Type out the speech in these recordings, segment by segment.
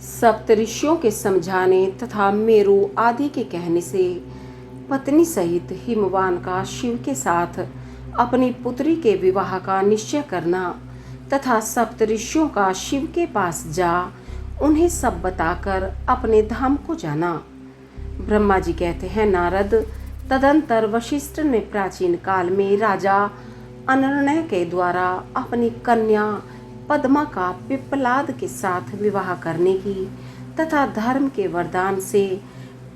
सप्तऋषियों के समझाने तथा मेरु आदि के कहने से पत्नी सहित हिमवान का शिव के साथ अपनी पुत्री के विवाह का निश्चय करना तथा सप्तऋषियों का शिव के पास जा उन्हें सब बताकर अपने धाम को जाना। ब्रह्मा जी कहते हैं, नारद, तदंतर वशिष्ठ ने प्राचीन काल में राजा अनर्णय के द्वारा अपनी कन्या पद्मा का पिप्पलाद के साथ विवाह करने की तथा धर्म के वरदान से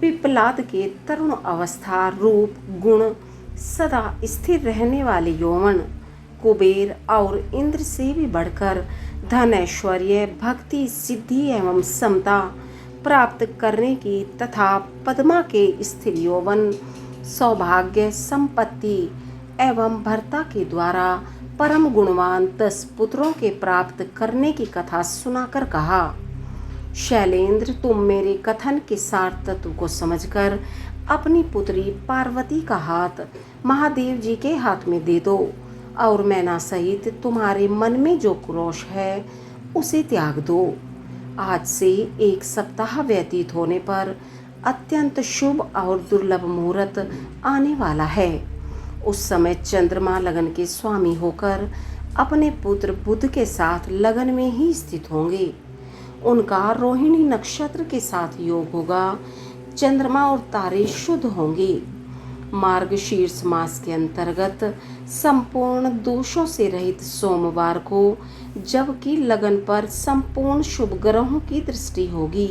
पिप्पलाद के तरुण अवस्था, रूप, गुण, सदा स्थिर रहने वाले यौवन, कुबेर और इंद्र से भी बढ़कर धन, ऐश्वर्य, भक्ति, सिद्धि एवं समता प्राप्त करने की तथा पद्मा के स्थिर यौवन, सौभाग्य, संपत्ति एवं भर्ता के द्वारा परम गुणवान 10 पुत्रों के प्राप्त करने की कथा सुनाकर कहा, शैलेंद्र, तुम मेरे कथन के सार तत्व को समझकर अपनी पुत्री पार्वती का हाथ महादेव जी के हाथ में दे दो और मैना सहित तुम्हारे मन में जो क्रोश है उसे त्याग दो। आज से 1 सप्ताह व्यतीत होने पर अत्यंत शुभ और दुर्लभ मुहूर्त आने वाला है। उस समय चंद्रमा लगन के स्वामी होकर अपने पुत्र बुध के साथ लगन में ही स्थित होंगे। उनका रोहिणी नक्षत्र के साथ योग होगा। चंद्रमा और तारे शुद्ध होंगे। मार्गशीर्ष मास के अंतर्गत संपूर्ण दोषों से रहित सोमवार को, जबकि लगन पर संपूर्ण शुभ ग्रहों की दृष्टि होगी,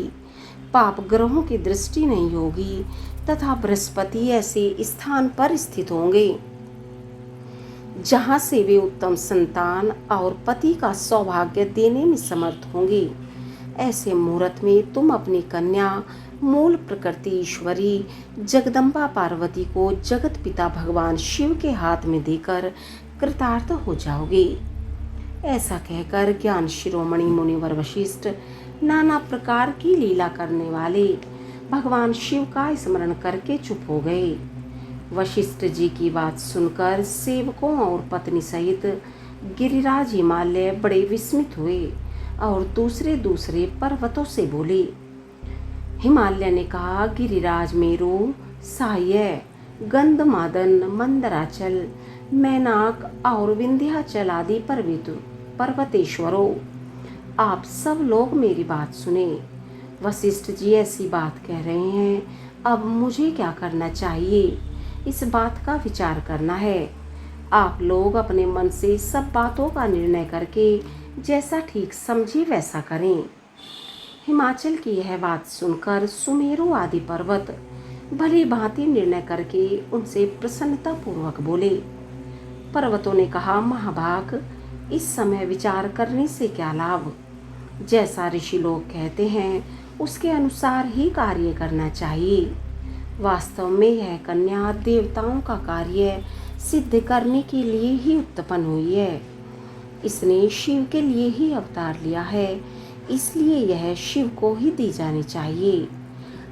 पाप ग्रहों की दृष्टि नहीं होगी तथा बृहस्पति ऐसे स्थान पर स्थित होंगे जहां से वे उत्तम संतान और पति का सौभाग्य देने में समर्थ होंगे। ऐसे मुहूर्त में तुम अपनी कन्या मूल प्रकृति ईश्वरी जगदम्बा पार्वती को जगत पिता भगवान शिव के हाथ में देकर कृतार्थ हो जाओगे। ऐसा कहकर ज्ञान शिरोमणि मुनिवर वशिष्ठ, नाना प्रकार की लीला करने वाले भगवान शिव का स्मरण करके चुप हो गए। वशिष्ठ जी की बात सुनकर सेवकों और पत्नी सहित गिरिराज हिमालय बड़े विस्मित हुए और दूसरे दूसरे पर्वतों से बोले। हिमालय ने कहा, गिरिराज मेरु, साह्य, गंधमादन, मंदराचल, मैनाक और विंध्याचल आदि पर्वतेश्वरों, आप सब लोग मेरी बात सुने। वशिष्ठ जी ऐसी बात कह रहे हैं, अब मुझे क्या करना चाहिए, इस बात का विचार करना है। आप लोग अपने मन से सब बातों का निर्णय करके जैसा ठीक समझे वैसा करें। हिमाचल की यह बात सुनकर सुमेरु आदि पर्वत भली भांति निर्णय करके उनसे प्रसन्नता पूर्वक बोले। पर्वतों ने कहा, महाभाग, इस समय विचार करने से क्या लाभ। जैसा ऋषि लोग कहते हैं उसके अनुसार ही कार्य करना चाहिए। वास्तव में यह कन्या देवताओं का कार्य सिद्ध करने के लिए ही उत्पन्न हुई है। इसने शिव के लिए ही अवतार लिया है, इसलिए यह शिव को ही दी जानी चाहिए।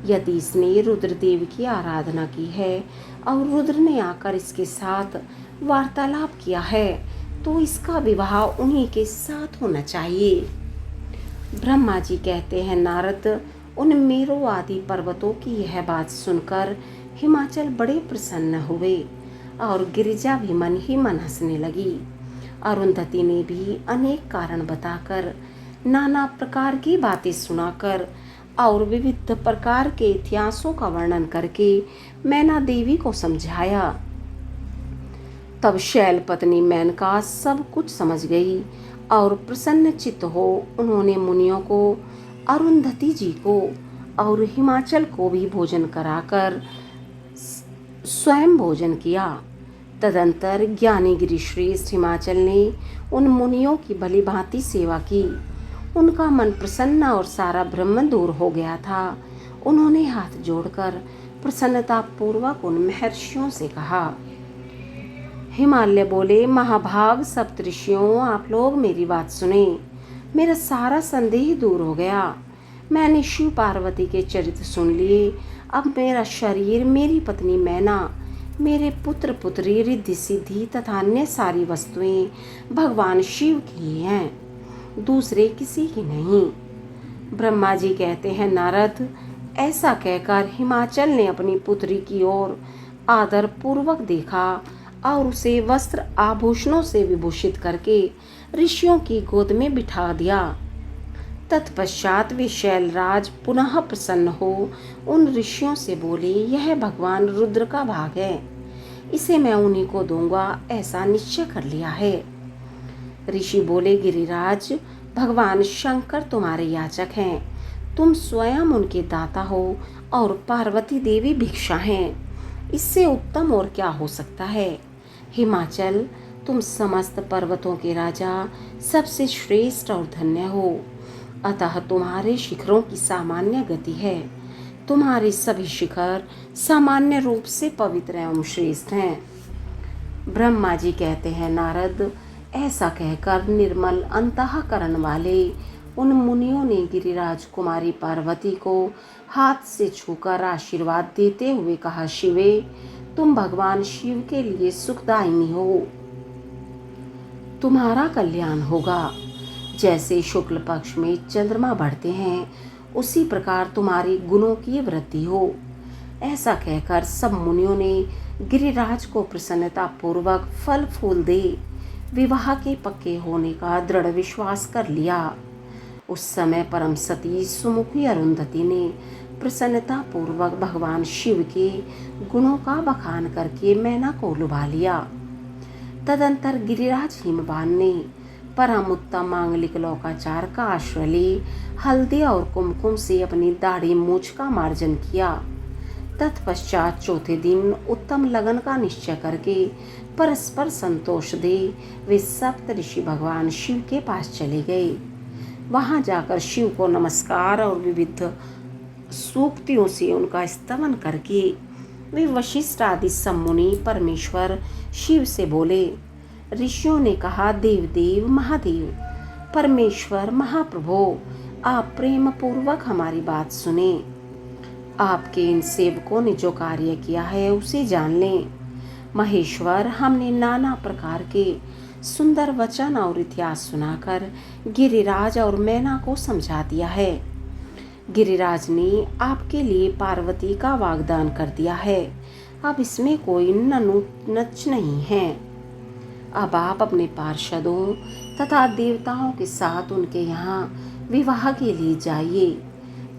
यदि इसने रुद्रदेव की आराधना की है और रुद्र ने आकर इसके साथ वार्तालाप किया है तो इसका विवाह उन्हीं के साथ होना चाहिए। ब्रह्मा जी कहते हैं, नारद, उन मेरु आदि पर्वतों की यह बात सुनकर हिमाचल बड़े प्रसन्न हुए और गिरिजा भी मन ही मन हंसने लगी। अरुंधति ने भी अनेक कारण बताकर, नाना प्रकार की बातें सुनाकर और विविध प्रकार के इतिहासों का वर्णन करके मैना देवी को समझाया। तब शैल पत्नी मेनका सब कुछ समझ गई और प्रसन्न चित्त हो उन्होंने मुनियों को, अरुंधति जी को और हिमाचल को भी भोजन कराकर स्वयं भोजन किया। तदंतर ज्ञानी गिरिश्रेष्ठ हिमाचल ने उन मुनियों की भली भांति सेवा की। उनका मन प्रसन्न और सारा भ्रम दूर हो गया था। उन्होंने हाथ जोड़कर प्रसन्नता पूर्वक उन महर्षियों से कहा। हिमालय बोले, महाभाग सप्तऋषियों, आप लोग मेरी बात सुने। मेरा सारा संदेह दूर हो गया। मैंने शिव पार्वती के चरित्र सुन लिए। अब मेरा शरीर, मेरी पत्नी मैना, मेरे पुत्र पुत्री, रिद्धि सिद्धि तथा अन्य सारी वस्तुएं भगवान शिव की हैं, दूसरे किसी की नहीं। ब्रह्मा जी कहते हैं, नारद, ऐसा कहकर हिमाचल ने अपनी पुत्री की ओर आदर पूर्वक देखा और उसे वस्त्र आभूषणों से विभूषित करके ऋषियों की गोद में बिठा दिया। तत्पश्चात वे शैलराज पुनः प्रसन्न हो उन ऋषियों से बोले, यह भगवान रुद्र का भाग है, इसे मैं उन्हीं को दूंगा, ऐसा निश्चय कर लिया है। ऋषि बोले, गिरिराज, भगवान शंकर तुम्हारे याचक हैं, तुम स्वयं उनके दाता हो और पार्वती देवी भिक्षा हैं, इससे उत्तम और क्या हो सकता है। हिमाचल, तुम समस्त पर्वतों के राजा, सबसे श्रेष्ठ और धन्य हो, अतः तुम्हारे शिखरों की सामान्य गति है, तुम्हारे सभी शिखर सामान्य रूप से पवित्र एवं श्रेष्ठ हैं। ब्रह्मा जी कहते हैं, नारद, ऐसा कहकर निर्मल अंतःकरण वाले उन मुनियों ने गिरिराज कुमारी पार्वती को हाथ से छूकर आशीर्वाद देते हुए कहा, शिवे, तुम भगवान शिव के लिए सुखदायिनी हो, तुम्हारा कल्याण होगा। जैसे शुक्ल पक्ष में चंद्रमा बढ़ते हैं, उसी प्रकार तुम्हारे गुणों की वृद्धि हो। ऐसा कहकर सब मुनियों ने गिरिराज को प्रसन्नता पूर्वक फल फूल दे विवाह के पक्के होने का दृढ़ विश्वास कर लिया। उस समय परम सती सुमुखी अरुंधति ने प्रसन्नता पूर्वक भगवान शिव के गुणों का बखान करके मैना को लुभा लिया। तदंतर गिरिराज हिमवान ने परम उत्तम मांगलिक लोकाचार का आश्रय ले हल्दी और कुमकुम से अपनी दाढ़ी मूछ का मार्जन किया। तत्पश्चात चौथे दिन उत्तम लगन का निश्चय करके परस्पर संतोष दे वे सप्त ऋषि भगवान शिव के पास चले गए। वहां जाकर शिव को नमस्कार और विविध सूक्तियों से उनका स्तवन करके वे वशिष्ठ आदि सम्मुनि परमेश्वर शिव से बोले, ऋषियों ने कहा, देव देव महादेव परमेश्वर महाप्रभो, आप प्रेम पूर्वक हमारी बात सुने। आपके इन सेवकों ने जो कार्य किया है उसे जान लें। महेश्वर, हमने नाना प्रकार के सुंदर वचन और इतिहास सुनाकर गिरिराज और मैना को समझा दिया है। गिरिराज ने आपके लिए पार्वती का वाग्दान कर दिया है, अब इसमें कोई नच नहीं है। अब आप अपने पार्षदों तथा देवताओं के साथ उनके यहाँ विवाह के लिए जाइए।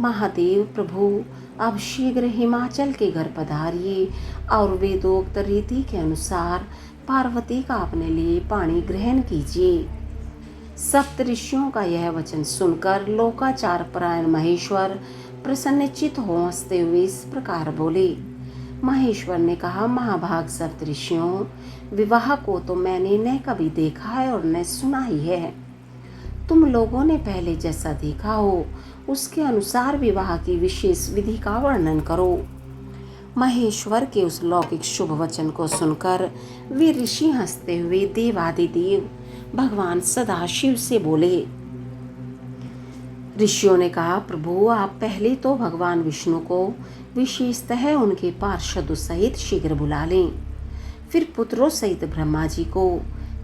महादेव प्रभु, अब शीघ्र हिमाचल के घर पधारिए और वेदोक्त रीति के अनुसार पार्वती का अपने लिए पाणी ग्रहण कीजिए। सप्त ऋषियों का यह वचन सुनकर लोकाचार परायण महेश्वर प्रसन्नचित हो हंसते हुए इस प्रकार बोले। महेश्वर ने कहा, महाभाग सप्त ऋषियों, विवाह को तो मैंने न कभी देखा है और न सुना ही है। तुम लोगों ने पहले जैसा देखा हो उसके अनुसार विवाह की विशेष विधि का वर्णन करो। महेश्वर के उस लौकिक शुभ वचन को सुनकर वे ऋषि हंसते हुए देवादिदेव भगवान सदाशिव से बोले। ऋषियों ने कहा, प्रभु, आप पहले तो भगवान विष्णु को विशेषतः उनके पार्षदों सहित शीघ्र बुला लें, फिर पुत्रों सहित ब्रह्मा जी को,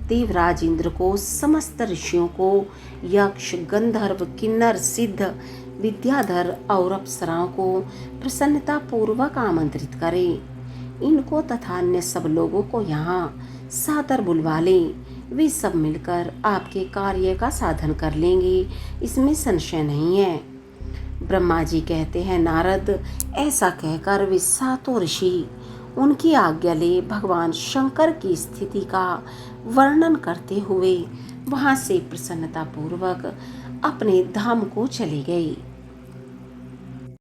देवराज इंद्र को, समस्त ऋषियों को, यक्ष, गंधर्व, किन्नर, सिद्ध, विद्याधर और अप्सराओं को प्रसन्नता पूर्वक आमंत्रित करें। इनको तथा अन्य सब लोगों को यहाँ सादर बुलवा लें। वे सब मिलकर आपके कार्य का साधन कर लेंगे, इसमें संशय नहीं है। ब्रह्मा जी कहते हैं, नारद, ऐसा कहकर वे सातों ऋषि उनकी आज्ञा ले भगवान शंकर की स्थिति का वर्णन करते हुए वहां से प्रसन्नता पूर्वक अपने धाम को चले गए।